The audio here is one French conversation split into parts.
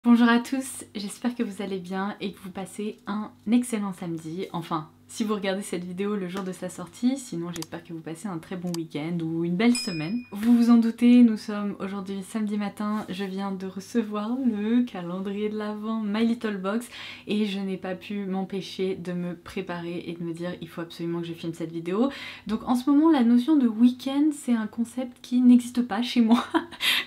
Bonjour à tous, j'espère que vous allez bien et que vous passez un excellent samedi. Enfin, si vous regardez cette vidéo le jour de sa sortie, sinon j'espère que vous passez un très bon week-end ou une belle semaine. Vous vous en doutez, nous sommes aujourd'hui samedi matin, je viens de recevoir le calendrier de l'Avent My Little Box et je n'ai pas pu m'empêcher de me préparer et de me dire il faut absolument que je filme cette vidéo. Donc en ce moment la notion de week-end c'est un concept qui n'existe pas chez moi.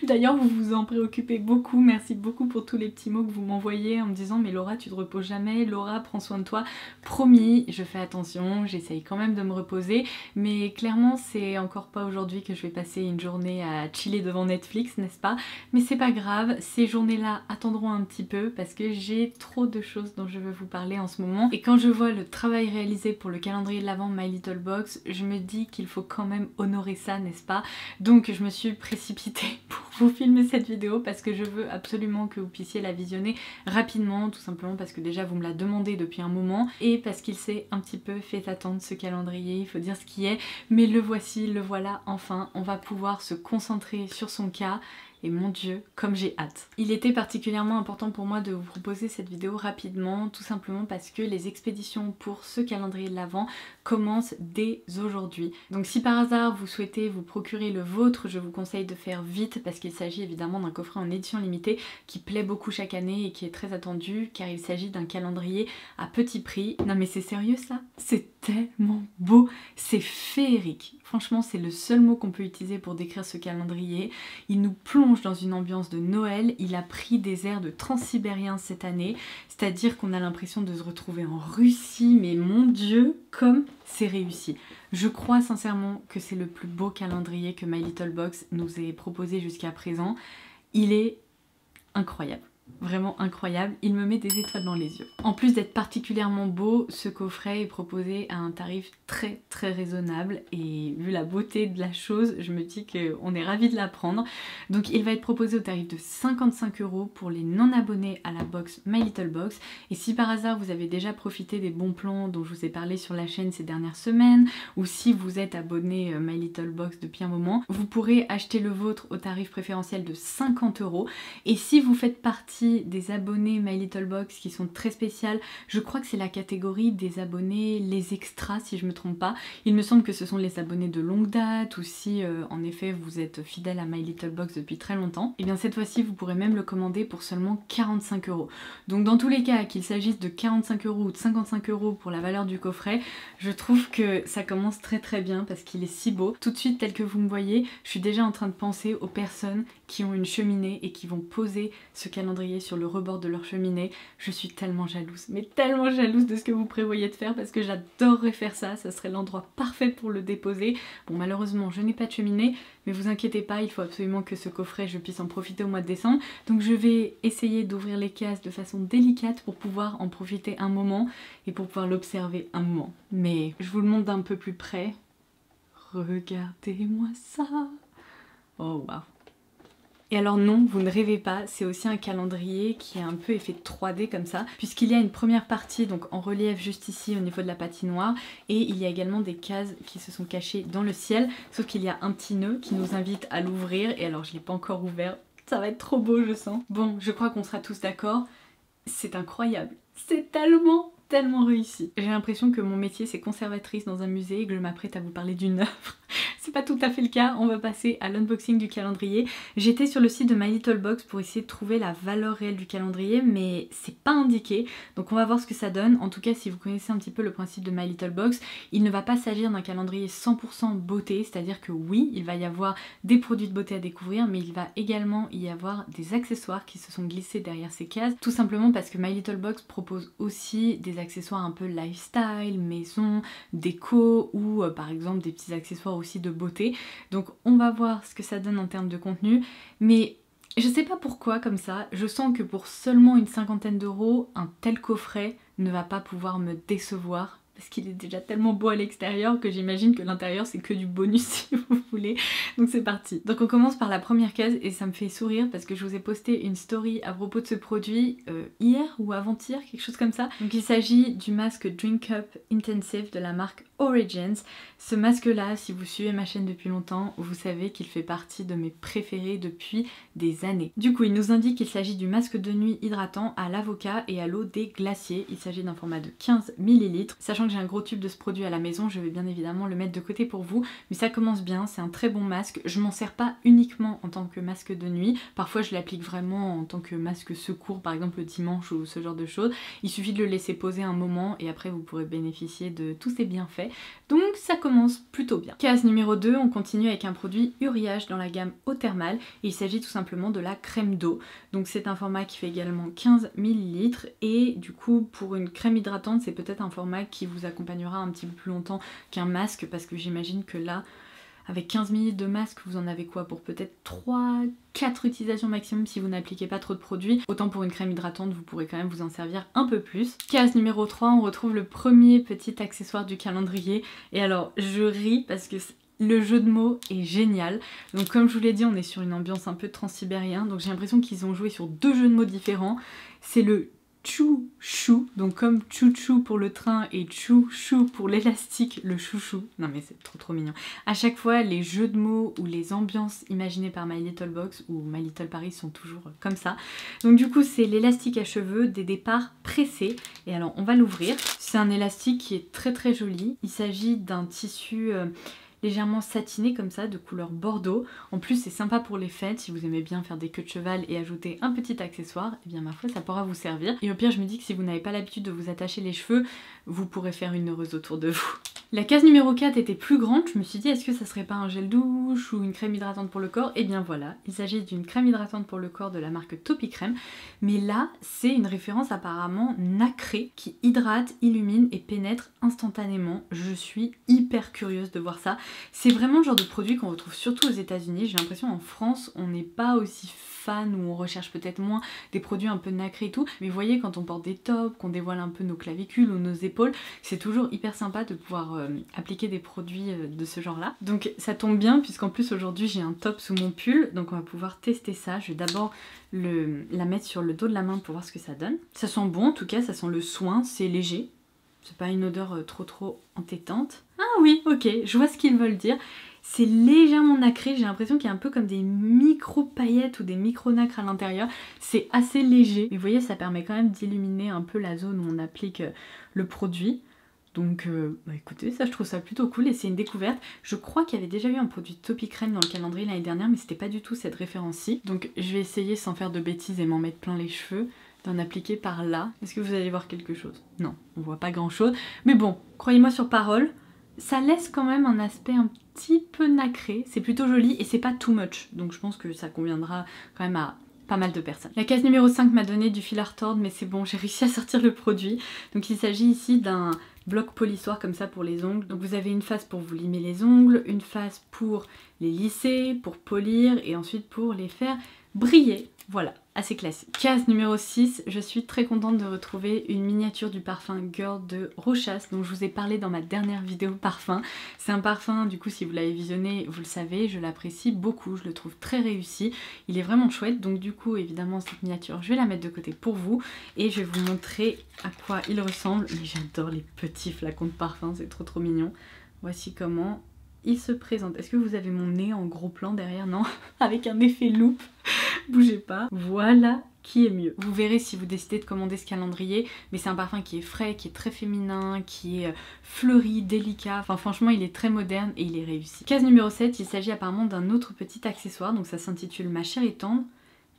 D'ailleurs vous vous en préoccupez beaucoup, merci beaucoup pour tous les petits mots que vous m'envoyez en me disant mais Laura tu te reposes jamais, Laura prends soin de toi, promis je fais attention, j'essaye quand même de me reposer mais clairement c'est encore pas aujourd'hui que je vais passer une journée à chiller devant Netflix, n'est-ce pas? Mais c'est pas grave, ces journées là attendront un petit peu parce que j'ai trop de choses dont je veux vous parler en ce moment et quand je vois le travail réalisé pour le calendrier de l'Avent My Little Box, je me dis qu'il faut quand même honorer ça, n'est-ce pas? Donc je me suis précipitée pour vous filmer cette vidéo parce que je veux absolument que vous puissiez la visionner rapidement, tout simplement parce que déjà vous me la demandez depuis un moment et parce qu'il s'est un petit peu fait attendre ce calendrier, il faut dire ce qui est, mais le voici, le voilà enfin, on va pouvoir se concentrer sur son cas. Et mon dieu, comme j'ai hâte. Il était particulièrement important pour moi de vous proposer cette vidéo rapidement, tout simplement parce que les expéditions pour ce calendrier de l'Avent commencent dès aujourd'hui. Donc si par hasard vous souhaitez vous procurer le vôtre, je vous conseille de faire vite parce qu'il s'agit évidemment d'un coffret en édition limitée qui plaît beaucoup chaque année et qui est très attendu car il s'agit d'un calendrier à petit prix. Non mais c'est sérieux ça? C'est tellement beau, c'est féerique. Franchement c'est le seul mot qu'on peut utiliser pour décrire ce calendrier. Il nous plonge dans une ambiance de Noël, il a pris des airs de transsibérien cette année, c'est-à-dire qu'on a l'impression de se retrouver en Russie, mais mon dieu, comme c'est réussi. Je crois sincèrement que c'est le plus beau calendrier que My Little Box nous ait proposé jusqu'à présent. Il est incroyable. Vraiment incroyable, il me met des étoiles dans les yeux. En plus d'être particulièrement beau, ce coffret est proposé à un tarif très raisonnable et vu la beauté de la chose, je me dis qu'on est ravis de la prendre. Donc il va être proposé au tarif de 55 € pour les non abonnés à la box My Little Box. Et si par hasard vous avez déjà profité des bons plans dont je vous ai parlé sur la chaîne ces dernières semaines, ou si vous êtes abonné My Little Box depuis un moment, vous pourrez acheter le vôtre au tarif préférentiel de 50 €. Et si vous faites partie des abonnés My Little Box qui sont très spéciales, je crois que c'est la catégorie des abonnés les extras si je me trompe pas. Il me semble que ce sont les abonnés de longue date ou si en effet vous êtes fidèle à My Little Box depuis très longtemps. Et bien cette fois-ci vous pourrez même le commander pour seulement 45 €. Donc dans tous les cas qu'il s'agisse de 45 € ou de 55 € pour la valeur du coffret, je trouve que ça commence très bien parce qu'il est si beau. Tout de suite tel que vous me voyez, je suis déjà en train de penser aux personnes qui ont une cheminée et qui vont poser ce calendrier sur le rebord de leur cheminée. Je suis tellement jalouse, mais tellement jalouse de ce que vous prévoyez de faire parce que j'adorerais faire ça, ça serait l'endroit parfait pour le déposer. Bon malheureusement je n'ai pas de cheminée, mais vous inquiétez pas, il faut absolument que ce coffret je puisse en profiter au mois de décembre. Donc je vais essayer d'ouvrir les cases de façon délicate pour pouvoir en profiter un moment et pour pouvoir l'observer un moment. Mais je vous le montre d'un peu plus près. Regardez-moi ça. Oh waouh. Et alors non, vous ne rêvez pas, c'est aussi un calendrier qui est un peu effet 3D comme ça, puisqu'il y a une première partie donc en relief juste ici au niveau de la patinoire, et il y a également des cases qui se sont cachées dans le ciel, sauf qu'il y a un petit nœud qui nous invite à l'ouvrir, et alors je l'ai pas encore ouvert, ça va être trop beau je sens. Bon, je crois qu'on sera tous d'accord, c'est incroyable, c'est tellement réussi. J'ai l'impression que mon métier c'est conservatrice dans un musée et que je m'apprête à vous parler d'une œuvre. C'est pas tout à fait le cas, on va passer à l'unboxing du calendrier. J'étais sur le site de My Little Box pour essayer de trouver la valeur réelle du calendrier, mais c'est pas indiqué, donc on va voir ce que ça donne. En tout cas, si vous connaissez un petit peu le principe de My Little Box, il ne va pas s'agir d'un calendrier 100% beauté, c'est-à-dire que oui, il va y avoir des produits de beauté à découvrir, mais il va également y avoir des accessoires qui se sont glissés derrière ces cases, tout simplement parce que My Little Box propose aussi des accessoires un peu lifestyle, maison, déco, ou par exemple des petits accessoires aussi de beauté. Donc on va voir ce que ça donne en termes de contenu, mais je sais pas pourquoi comme ça, je sens que pour seulement une cinquantaine d'euros, un tel coffret ne va pas pouvoir me décevoir. Parce qu'il est déjà tellement beau à l'extérieur que j'imagine que l'intérieur c'est que du bonus si vous voulez. Donc c'est parti. Donc on commence par la première case et ça me fait sourire parce que je vous ai posté une story à propos de ce produit hier ou avant-hier, quelque chose comme ça. Donc il s'agit du masque Drink Up Intensive de la marque Origins. Ce masque là, si vous suivez ma chaîne depuis longtemps, vous savez qu'il fait partie de mes préférés depuis des années. Du coup, il nous indique qu'il s'agit du masque de nuit hydratant à l'avocat et à l'eau des glaciers. Il s'agit d'un format de 15 ml. Sachant que j'ai un gros tube de ce produit à la maison, je vais bien évidemment le mettre de côté pour vous, mais ça commence bien, c'est un très bon masque. Je m'en sers pas uniquement en tant que masque de nuit, parfois je l'applique vraiment en tant que masque secours, par exemple le dimanche ou ce genre de choses. Il suffit de le laisser poser un moment et après vous pourrez bénéficier de tous ses bienfaits. Donc ça commence plutôt bien. Case numéro 2, on continue avec un produit Uriage dans la gamme eau thermale et il s'agit tout simplement de la crème d'eau. Donc c'est un format qui fait également 15 ml et du coup pour une crème hydratante c'est peut-être un format qui vous accompagnera un petit peu plus longtemps qu'un masque parce que j'imagine que là avec 15 ml de masque vous en avez quoi pour peut-être 3-4 utilisations maximum si vous n'appliquez pas trop de produits. Autant pour une crème hydratante vous pourrez quand même vous en servir un peu plus. Case numéro 3, on retrouve le premier petit accessoire du calendrier et alors je ris parce que le jeu de mots est génial. Donc comme je vous l'ai dit, on est sur une ambiance un peu transsibérien, donc j'ai l'impression qu'ils ont joué sur deux jeux de mots différents. C'est le chou-chou, donc comme chou-chou pour le train et chou-chou pour l'élastique, le chouchou. Non mais c'est trop mignon. À chaque fois, les jeux de mots ou les ambiances imaginées par My Little Box ou My Little Paris sont toujours comme ça. Donc du coup, c'est l'élastique à cheveux des départs pressés. Et alors, on va l'ouvrir. C'est un élastique qui est très joli. Il s'agit d'un tissu légèrement satiné comme ça, de couleur bordeaux. En plus c'est sympa pour les fêtes, si vous aimez bien faire des queues de cheval et ajouter un petit accessoire, et bien ma foi ça pourra vous servir. Et au pire je me dis que si vous n'avez pas l'habitude de vous attacher les cheveux, vous pourrez faire une heureuse autour de vous. La case numéro 4 était plus grande, je me suis dit est-ce que ça serait pas un gel douche ou une crème hydratante pour le corps? Et bien voilà, il s'agit d'une crème hydratante pour le corps de la marque Topicrème, mais là c'est une référence apparemment nacrée qui hydrate, illumine et pénètre instantanément. Je suis hyper curieuse de voir ça. C'est vraiment le genre de produit qu'on retrouve surtout aux États-Unis. J'ai l'impression en France on n'est pas aussi fan ou on recherche peut-être moins des produits un peu nacrés et tout, mais vous voyez quand on porte des tops, qu'on dévoile un peu nos clavicules ou nos épaules, c'est toujours hyper sympa de pouvoir appliquer des produits de ce genre là. Donc ça tombe bien puisqu'en plus aujourd'hui j'ai un top sous mon pull, donc on va pouvoir tester ça. Je vais d'abord la mettre sur le dos de la main pour voir ce que ça donne. Ça sent bon en tout cas, ça sent le soin, c'est léger. C'est pas une odeur trop entêtante. Ah oui, ok, je vois ce qu'ils veulent dire. C'est légèrement nacré, j'ai l'impression qu'il y a un peu comme des micro-paillettes ou des micro-nacres à l'intérieur. C'est assez léger, mais vous voyez, ça permet quand même d'illuminer un peu la zone où on applique le produit. Donc écoutez, ça je trouve ça plutôt cool et c'est une découverte. Je crois qu'il y avait déjà eu un produit Topicrème dans le calendrier l'année dernière, mais c'était pas du tout cette référence-ci. Donc je vais essayer sans faire de bêtises et m'en mettre plein les cheveux, d'en appliquer par là. Est-ce que vous allez voir quelque chose? Non, on voit pas grand chose. Mais bon, croyez-moi sur parole, ça laisse quand même un aspect un petit peu nacré. C'est plutôt joli et c'est pas too much. Donc je pense que ça conviendra quand même à pas mal de personnes. La case numéro 5 m'a donné du fil à retordre, mais c'est bon, j'ai réussi à sortir le produit. Donc il s'agit ici d'un bloc polissoir comme ça pour les ongles. Donc vous avez une face pour vous limer les ongles, une face pour les lisser, pour polir et ensuite pour les faire briller. Voilà, assez classique. Case numéro 6, je suis très contente de retrouver une miniature du parfum Girl de Rochas dont je vous ai parlé dans ma dernière vidéo parfum. C'est un parfum, du coup si vous l'avez visionné, vous le savez, je l'apprécie beaucoup, je le trouve très réussi. Il est vraiment chouette, donc du coup évidemment cette miniature, je vais la mettre de côté pour vous et je vais vous montrer à quoi il ressemble. Mais j'adore les petits flacons de parfum, c'est trop mignon. Voici comment il se présente. Est-ce que vous avez mon nez en gros plan derrière? Non, avec un effet loupe. Bougez pas. Voilà qui est mieux. Vous verrez si vous décidez de commander ce calendrier, mais c'est un parfum qui est frais, qui est très féminin, qui est fleuri, délicat. Enfin franchement il est très moderne et il est réussi. Case numéro 7, il s'agit apparemment d'un autre petit accessoire, donc ça s'intitule Ma chérie tendre,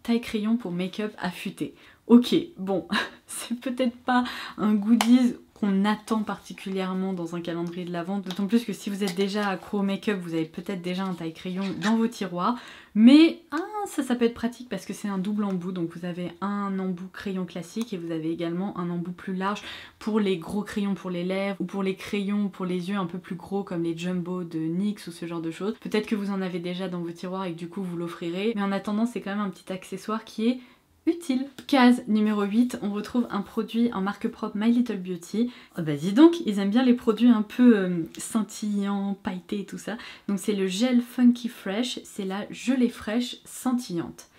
taille crayon pour make-up affûté. Ok, bon, c'est peut-être pas un goodies qu'on attend particulièrement dans un calendrier de l'Avent, d'autant plus que si vous êtes déjà accro au make-up, vous avez peut-être déjà un taille crayon dans vos tiroirs, mais ça peut être pratique parce que c'est un double embout, donc vous avez un embout crayon classique et vous avez également un embout plus large pour les gros crayons pour les lèvres ou pour les crayons pour les yeux un peu plus gros comme les Jumbo de NYX ou ce genre de choses. Peut-être que vous en avez déjà dans vos tiroirs et que du coup vous l'offrirez, mais en attendant c'est quand même un petit accessoire qui est utile. Case numéro 8, on retrouve un produit en marque propre My Little Beauty. Oh bah dis donc, ils aiment bien les produits un peu scintillants, pailletés et tout ça. Donc c'est le gel Funky Fresh, c'est la gelée fraîche scintillante.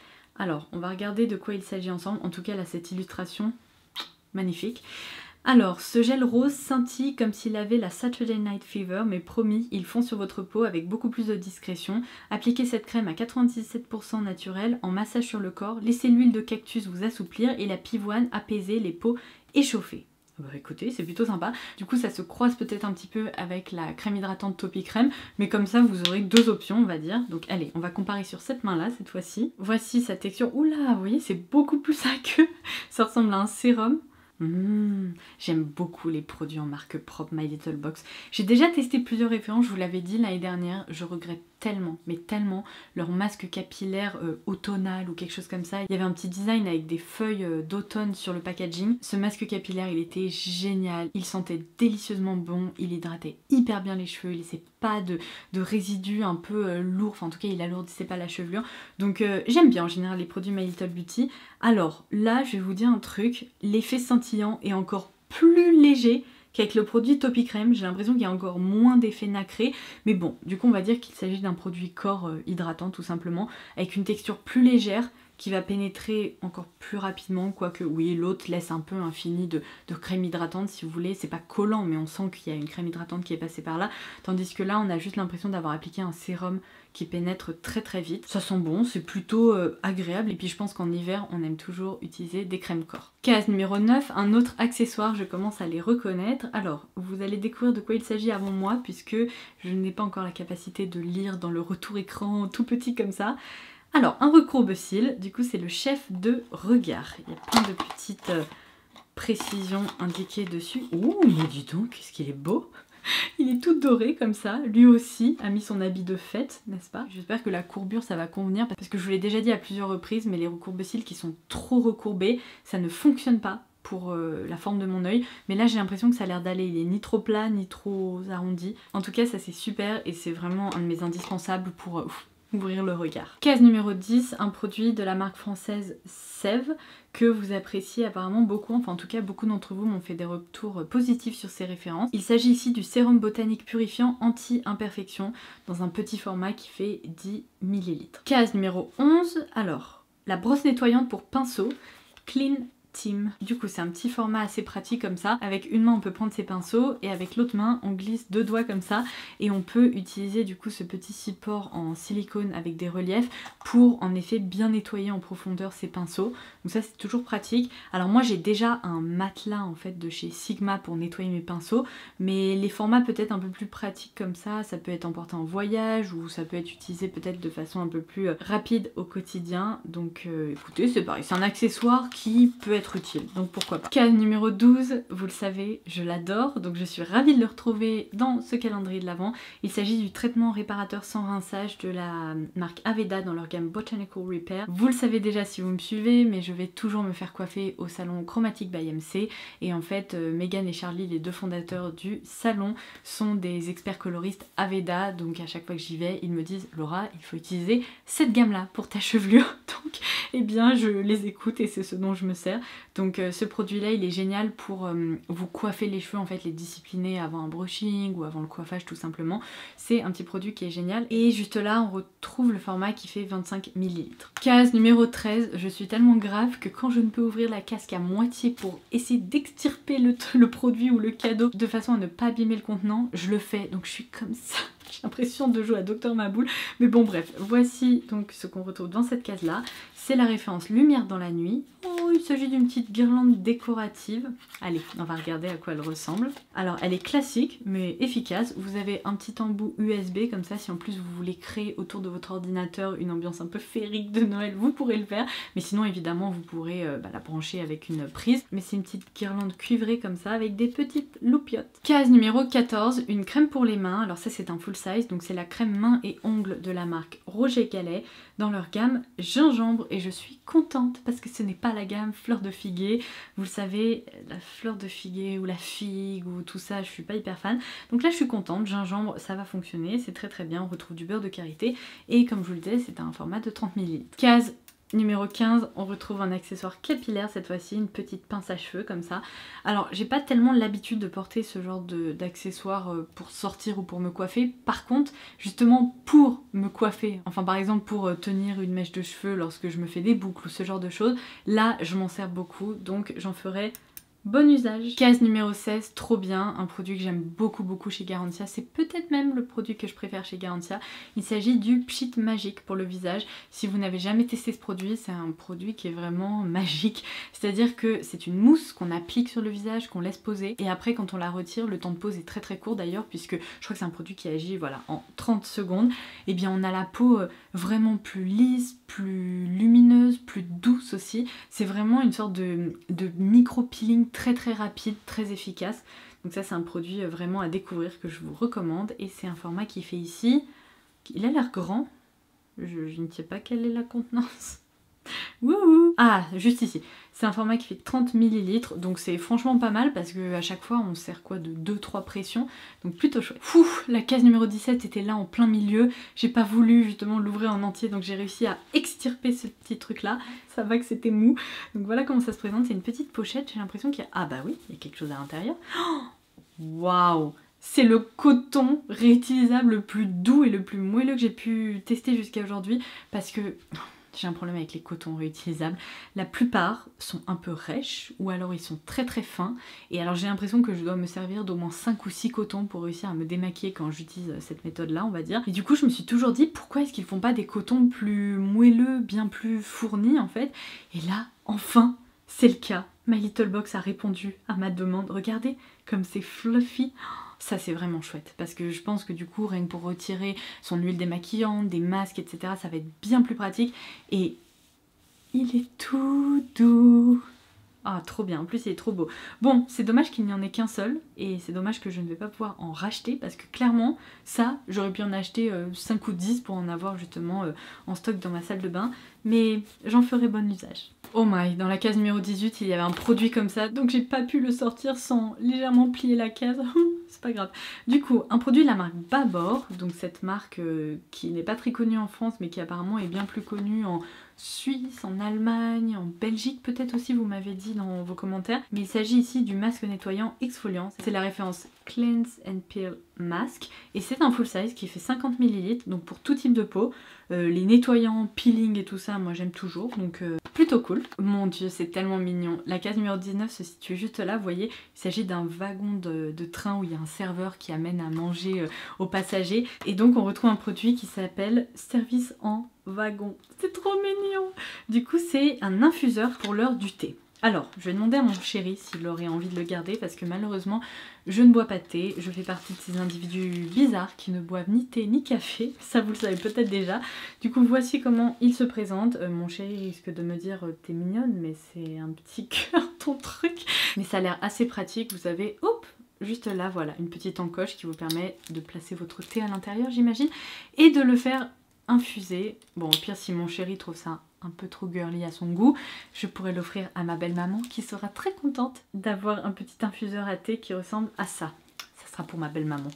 Alors, on va regarder de quoi il s'agit ensemble. En tout cas, là, cette illustration, magnifique. Alors, ce gel rose scintille comme s'il avait la Saturday Night Fever, mais promis, il fond sur votre peau avec beaucoup plus de discrétion. Appliquez cette crème à 97% naturelle en massage sur le corps, laissez l'huile de cactus vous assouplir et la pivoine apaiser les peaux échauffées. Bah écoutez, c'est plutôt sympa. Du coup, ça se croise peut-être un petit peu avec la crème hydratante Topi Crème, mais comme ça, vous aurez deux options, on va dire. Donc allez, on va comparer sur cette main-là, cette fois-ci. Voici sa texture. Oula, vous voyez, c'est beaucoup plus aqueux. Ça ressemble à un sérum. J'aime beaucoup les produits en marque propre My Little Box. J'ai déjà testé plusieurs références, je vous l'avais dit l'année dernière, je regrette tellement, mais tellement, leur masque capillaire automnal ou quelque chose comme ça. Il y avait un petit design avec des feuilles d'automne sur le packaging. Ce masque capillaire, il était génial, il sentait délicieusement bon, il hydratait hyper bien les cheveux, il laissait pas de résidus un peu lourds, enfin en tout cas il alourdissait pas la chevelure. Donc j'aime bien en général les produits My Little Beauty. Alors là, je vais vous dire un truc, l'effet scintillant est encore plus léger qu'avec le produit Topi Crème. J'ai l'impression qu'il y a encore moins d'effet nacré, mais bon, du coup on va dire qu'il s'agit d'un produit corps hydratant tout simplement, avec une texture plus légère qui va pénétrer encore plus rapidement, quoique oui, l'autre laisse un peu un fini de crème hydratante si vous voulez, c'est pas collant mais on sent qu'il y a une crème hydratante qui est passée par là, tandis que là on a juste l'impression d'avoir appliqué un sérum qui pénètre très très vite. Ça sent bon, c'est plutôt agréable, et puis je pense qu'en hiver on aime toujours utiliser des crèmes corps. Case numéro 9, un autre accessoire, je commence à les reconnaître. Alors vous allez découvrir de quoi il s'agit avant moi puisque je n'ai pas encore la capacité de lire dans le retour écran tout petit comme ça. Alors, un recourbe-cils, du coup c'est le chef de regard. Il y a plein de petites précisions indiquées dessus. Ouh, mais dis donc, qu'est-ce qu'il est beau! Il est tout doré comme ça, lui aussi a mis son habit de fête, n'est-ce pas? J'espère que la courbure ça va convenir, parce que je vous l'ai déjà dit à plusieurs reprises, mais les recourbe-cils qui sont trop recourbés, ça ne fonctionne pas pour la forme de mon œil, mais là j'ai l'impression que ça a l'air d'aller, il est ni trop plat ni trop arrondi. En tout cas ça c'est super et c'est vraiment un de mes indispensables pour ouvrir le regard. Case numéro 10, un produit de la marque française Sève que vous appréciez apparemment beaucoup, enfin en tout cas beaucoup d'entre vous m'ont fait des retours positifs sur ces références. Il s'agit ici du sérum botanique purifiant anti-imperfection dans un petit format qui fait 10 ml. Case numéro 11, alors la brosse nettoyante pour pinceau Clean Team. Du coup c'est un petit format assez pratique comme ça, avec une main on peut prendre ses pinceaux et avec l'autre main on glisse deux doigts comme ça et on peut utiliser du coup ce petit support en silicone avec des reliefs pour en effet bien nettoyer en profondeur ses pinceaux. Donc ça c'est toujours pratique. Alors moi j'ai déjà un matelas en fait de chez Sigma pour nettoyer mes pinceaux, mais les formats peut-être un peu plus pratiques comme ça peut être emporté en voyage ou ça peut être utilisé peut-être de façon un peu plus rapide au quotidien. Donc écoutez, c'est pareil, c'est un accessoire qui peut être utile, donc pourquoi pas. Case numéro 12, vous le savez, je l'adore, donc je suis ravie de le retrouver dans ce calendrier de l'Avent. Il s'agit du traitement réparateur sans rinçage de la marque Aveda dans leur gamme Botanical Repair. Vous le savez déjà si vous me suivez, mais je vais toujours me faire coiffer au salon Chromatic by MC, et en fait Megan et Charlie, les deux fondateurs du salon, sont des experts coloristes Aveda, donc à chaque fois que j'y vais, ils me disent Laura, il faut utiliser cette gamme là pour ta chevelure, donc eh bien je les écoute et c'est ce dont je me sers. Donc ce produit là il est génial pour vous coiffer les cheveux, en fait les discipliner avant un brushing ou avant le coiffage tout simplement. C'est un petit produit qui est génial, et juste là on retrouve le format qui fait 25 ml. Case numéro 13, je suis tellement grave que quand je ne peux ouvrir la casque à moitié pour essayer d'extirper le produit ou le cadeau de façon à ne pas abîmer le contenant, je le fais, donc je suis comme ça. J'ai l'impression de jouer à Docteur Maboul, mais bon bref, voici donc ce qu'on retrouve dans cette case là. C'est la référence Lumière dans la nuit. Oh, il s'agit d'une petite guirlande décorative. Allez, on va regarder à quoi elle ressemble. Alors elle est classique mais efficace. Vous avez un petit embout USB comme ça, si en plus vous voulez créer autour de votre ordinateur une ambiance un peu féerique de Noël, vous pourrez le faire. Mais sinon évidemment vous pourrez la brancher avec une prise. Mais c'est une petite guirlande cuivrée comme ça avec des petites loupiottes. Case numéro 14, une crème pour les mains. Alors ça c'est un full size, donc c'est la crème mains et ongles de la marque Roger Gallet dans leur gamme gingembre, et je suis contente parce que ce n'est pas la gamme fleur de figuier. Vous le savez, la fleur de figuier ou la figue ou tout ça, je suis pas hyper fan. Donc là je suis contente, gingembre ça va fonctionner, c'est très très bien, on retrouve du beurre de karité et comme je vous le disais c'est un format de 30 ml. Case numéro 15, on retrouve un accessoire capillaire, cette fois-ci une petite pince à cheveux comme ça. Alors j'ai pas tellement l'habitude de porter ce genre d'accessoires pour sortir ou pour me coiffer. Par contre, justement pour me coiffer, enfin par exemple pour tenir une mèche de cheveux lorsque je me fais des boucles ou ce genre de choses, là je m'en sers beaucoup, donc j'en ferai Bon usage. Case numéro 16, trop bien, un produit que j'aime beaucoup chez Garantia, c'est peut-être même le produit que je préfère chez Garantia. Il s'agit du Pchit Magique pour le visage. Si vous n'avez jamais testé ce produit, c'est un produit qui est vraiment magique. C'est-à-dire que c'est une mousse qu'on applique sur le visage, qu'on laisse poser, et après quand on la retire, le temps de pose est très court d'ailleurs, puisque je crois que c'est un produit qui agit voilà, en 30 secondes. Et bien on a la peau vraiment plus lisse, plus lumineuse, plus douce aussi. C'est vraiment une sorte de micro-peeling très rapide, très efficace. Donc ça c'est un produit vraiment à découvrir que je vous recommande. Et c'est un format qui fait ici... Il a l'air grand. Je ne sais pas quelle est la contenance. Wouhou! Ah, juste ici. C'est un format qui fait 30 ml, donc c'est franchement pas mal parce qu'à chaque fois on sert quoi de 2-3 pressions, donc plutôt chouette. La case numéro 17 était là en plein milieu, j'ai pas voulu justement l'ouvrir en entier, donc j'ai réussi à extirper ce petit truc là, ça va que c'était mou. Donc voilà comment ça se présente, c'est une petite pochette, j'ai l'impression qu'il y a... Ah bah oui, il y a quelque chose à l'intérieur. Waouh! C'est le coton réutilisable le plus doux et le plus moelleux que j'ai pu tester jusqu'à aujourd'hui parce que... J'ai un problème avec les cotons réutilisables. La plupart sont un peu rêches ou alors ils sont très fins. Et alors j'ai l'impression que je dois me servir d'au moins 5 ou 6 cotons pour réussir à me démaquiller quand j'utilise cette méthode là on va dire. Et du coup je me suis toujours dit pourquoi est-ce qu'ils font pas des cotons plus moelleux, bien plus fournis en fait. Et là enfin c'est le cas. My Little Box a répondu à ma demande. Regardez comme c'est fluffy. Ça c'est vraiment chouette parce que je pense que du coup rien que pour retirer son huile démaquillante, des masques etc, ça va être bien plus pratique et il est tout doux. Ah trop bien, en plus il est trop beau. Bon c'est dommage qu'il n'y en ait qu'un seul et c'est dommage que je ne vais pas pouvoir en racheter parce que clairement ça j'aurais pu en acheter 5 ou 10 pour en avoir justement en stock dans ma salle de bain, mais j'en ferai bon usage. Oh my, dans la case numéro 18 il y avait un produit comme ça donc j'ai pas pu le sortir sans légèrement plier la case. C'est pas grave. Du coup, un produit de la marque Babor, donc cette marque qui n'est pas très connue en France mais qui apparemment est bien plus connue en Suisse, en Allemagne, en Belgique peut-être aussi, vous m'avez dit dans vos commentaires. Mais il s'agit ici du masque nettoyant exfoliant. C'est la référence Cleanse and Peel Mask et c'est un full size qui fait 50 ml donc pour tout type de peau. Les nettoyants, peeling et tout ça, moi j'aime toujours, donc plutôt cool. Mon dieu, c'est tellement mignon. La case numéro 19 se situe juste là, vous voyez, il s'agit d'un wagon de train où il y a un serveur qui amène à manger aux passagers. Et donc on retrouve un produit qui s'appelle Service en wagon. C'est trop mignon. Du coup c'est un infuseur pour l'heure du thé. Alors, je vais demander à mon chéri s'il aurait envie de le garder parce que malheureusement, je ne bois pas de thé. Je fais partie de ces individus bizarres qui ne boivent ni thé ni café. Ça, vous le savez peut-être déjà. Du coup, voici comment il se présente. Mon chéri risque de me dire « T'es mignonne, mais c'est un petit cœur ton truc ». Mais ça a l'air assez pratique. Vous avez, hop, juste là, voilà, une petite encoche qui vous permet de placer votre thé à l'intérieur, j'imagine, et de le faire infuser. Bon, au pire, si mon chéri trouve ça un peu trop girly à son goût, je pourrais l'offrir à ma belle-maman qui sera très contente d'avoir un petit infuseur à thé qui ressemble à ça. Ça sera pour ma belle-maman.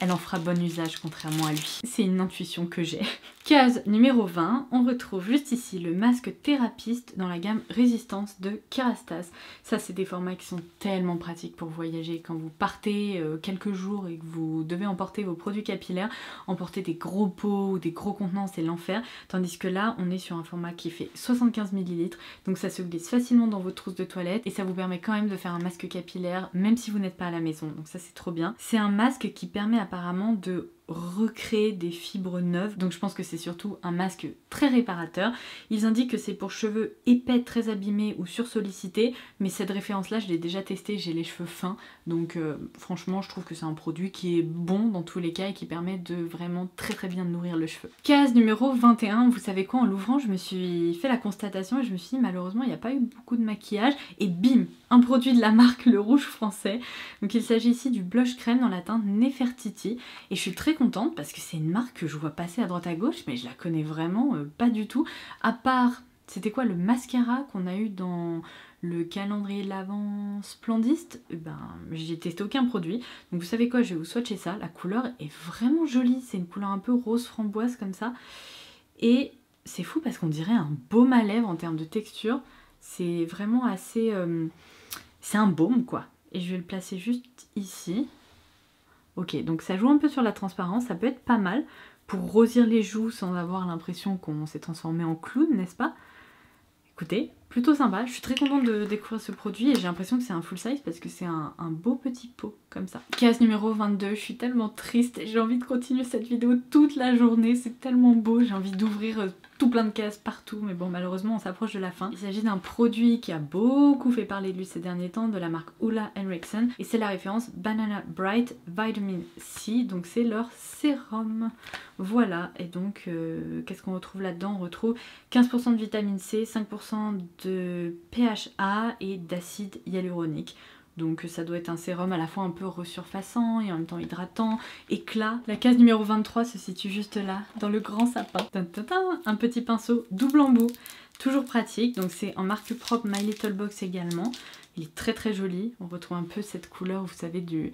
Elle en fera bon usage contrairement à lui. C'est une intuition que j'ai. Case numéro 20, on retrouve juste ici le masque Thérapiste dans la gamme Résistance de Kerastase. Ça c'est des formats qui sont tellement pratiques pour voyager. Quand vous partez quelques jours et que vous devez emporter vos produits capillaires, emporter des gros pots ou des gros contenants c'est l'enfer. Tandis que là on est sur un format qui fait 75 ml, donc ça se glisse facilement dans votre trousse de toilette et ça vous permet quand même de faire un masque capillaire même si vous n'êtes pas à la maison. Donc ça c'est trop bien. C'est un masque qui permet apparemment de recréer des fibres neuves, donc je pense que c'est surtout un masque très réparateur. Ils indiquent que c'est pour cheveux épais, très abîmés ou sursollicités, mais cette référence là je l'ai déjà testée, j'ai les cheveux fins, donc franchement je trouve que c'est un produit qui est bon dans tous les cas et qui permet de vraiment très bien nourrir le cheveu. Case numéro 21, vous savez quoi, en l'ouvrant je me suis fait la constatation et je me suis dit malheureusement il n'y a pas eu beaucoup de maquillage et bim, un produit de la marque Le Rouge Français. Donc il s'agit ici du blush crème dans la teinte Nefertiti et je suis très contente parce que c'est une marque que je vois passer à droite à gauche mais je la connais vraiment pas du tout, à part, c'était quoi, le mascara qu'on a eu dans le calendrier de l'Avent Splendiste, ben j'ai testé aucun produit, donc vous savez quoi, je vais vous swatcher ça, la couleur est vraiment jolie, c'est une couleur un peu rose framboise comme ça, et c'est fou parce qu'on dirait un baume à lèvres en termes de texture, c'est vraiment assez, c'est un baume quoi, et je vais le placer juste ici. Ok, donc ça joue un peu sur la transparence, ça peut être pas mal pour rosir les joues sans avoir l'impression qu'on s'est transformé en clown, n'est-ce pas? Écoutez, plutôt sympa. Je suis très contente de découvrir ce produit et j'ai l'impression que c'est un full size parce que c'est un beau petit pot comme ça. Case numéro 22, je suis tellement triste et j'ai envie de continuer cette vidéo toute la journée, c'est tellement beau, j'ai envie d'ouvrir tout plein de cases partout, mais bon malheureusement on s'approche de la fin. Il s'agit d'un produit qui a beaucoup fait parler de lui ces derniers temps, de la marque Ole Henriksen, et c'est la référence Banana Bright Vitamin C, donc c'est leur sérum. Voilà, et donc qu'est-ce qu'on retrouve là-dedans? On retrouve 15% de vitamine C, 5% de PHA et d'acide hyaluronique. Donc ça doit être un sérum à la fois un peu resurfaçant et en même temps hydratant, éclat. La case numéro 23 se situe juste là, dans le grand sapin. Un petit pinceau double embout, toujours pratique. Donc c'est en marque propre My Little Box également. Il est très très joli, on retrouve un peu cette couleur, vous savez, du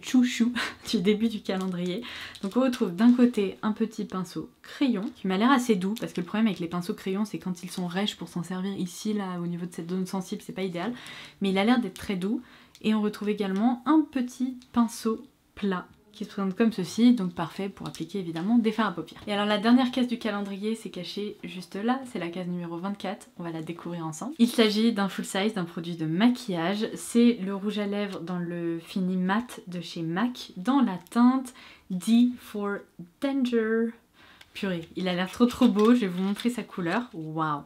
chouchou du début du calendrier. Donc on retrouve d'un côté un petit pinceau crayon, qui m'a l'air assez doux, parce que le problème avec les pinceaux crayons, c'est quand ils sont rêches pour s'en servir ici, là, au niveau de cette zone sensible, c'est pas idéal. Mais il a l'air d'être très doux. Et on retrouve également un petit pinceau plat, qui se présente comme ceci, donc parfait pour appliquer évidemment des fards à paupières. Et alors la dernière case du calendrier, c'est caché juste là, c'est la case numéro 24, on va la découvrir ensemble. Il s'agit d'un full size, d'un produit de maquillage, c'est le rouge à lèvres dans le fini mat de chez MAC, dans la teinte D for Danger. Purée, il a l'air trop beau, je vais vous montrer sa couleur, waouh.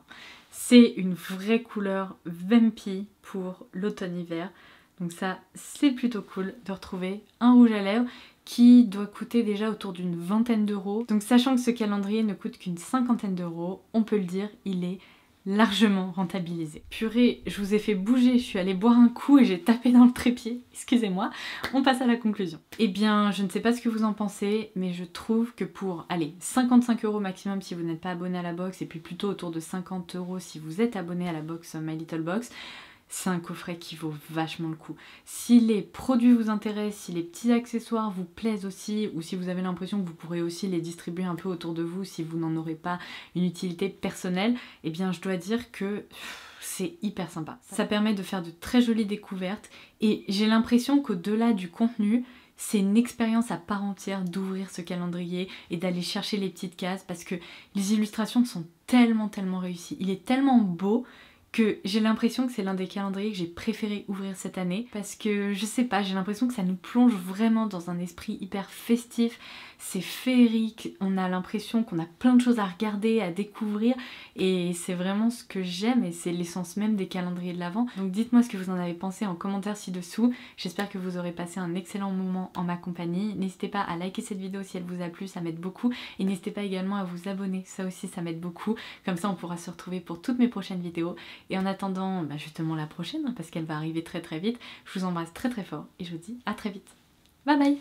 C'est une vraie couleur vampy pour l'automne-hiver. Donc ça, c'est plutôt cool de retrouver un rouge à lèvres qui doit coûter déjà autour d'une vingtaine d'euros. Donc sachant que ce calendrier ne coûte qu'une cinquantaine d'euros, on peut le dire, il est largement rentabilisé. Purée, je vous ai fait bouger, je suis allée boire un coup et j'ai tapé dans le trépied, excusez-moi. On passe à la conclusion. Eh bien, je ne sais pas ce que vous en pensez, mais je trouve que pour, allez, 55 euros maximum si vous n'êtes pas abonné à la box, et puis plutôt autour de 50 euros si vous êtes abonné à la box My Little Box, c'est un coffret qui vaut vachement le coup. Si les produits vous intéressent, si les petits accessoires vous plaisent aussi, ou si vous avez l'impression que vous pourrez aussi les distribuer un peu autour de vous si vous n'en aurez pas une utilité personnelle, eh bien je dois dire que c'est hyper sympa. Ça permet de faire de très jolies découvertes et j'ai l'impression qu'au-delà du contenu, c'est une expérience à part entière d'ouvrir ce calendrier et d'aller chercher les petites cases parce que les illustrations sont tellement réussies. Il est tellement beau que j'ai l'impression que c'est l'un des calendriers que j'ai préféré ouvrir cette année parce que je sais pas, j'ai l'impression que ça nous plonge vraiment dans un esprit hyper festif, c'est féerique, on a l'impression qu'on a plein de choses à regarder, à découvrir et c'est vraiment ce que j'aime et c'est l'essence même des calendriers de l'Avent. Donc dites-moi ce que vous en avez pensé en commentaire ci-dessous, j'espère que vous aurez passé un excellent moment en ma compagnie. N'hésitez pas à liker cette vidéo si elle vous a plu, ça m'aide beaucoup et n'hésitez pas également à vous abonner, ça aussi ça m'aide beaucoup, comme ça on pourra se retrouver pour toutes mes prochaines vidéos. Et en attendant justement la prochaine, parce qu'elle va arriver très vite, je vous embrasse très fort et je vous dis à très vite. Bye bye!